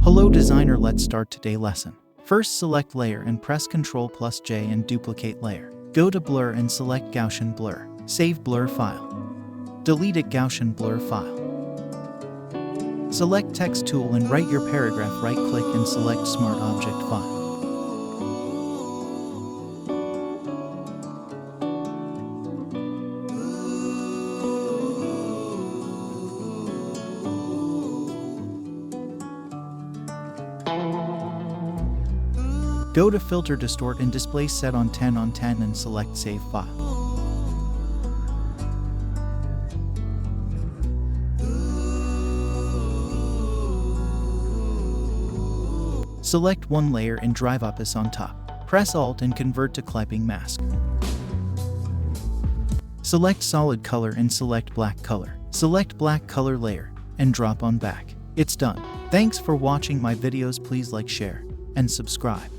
Hello designer, let's start today's lesson. First, select layer and press Ctrl+J and duplicate layer. Go to blur and select Gaussian blur. Save blur file. Delete it Gaussian blur file. Select text tool and write your paragraph. Right click and select smart object file. Go to Filter, Distort and Display, set on 10 on 10 and select Save File. Select one layer and drive opacity on top. Press Alt and convert to clipping mask. Select solid color and select black color. Select black color layer and drop on back. It's done. Thanks for watching my videos. Please like, share, and subscribe.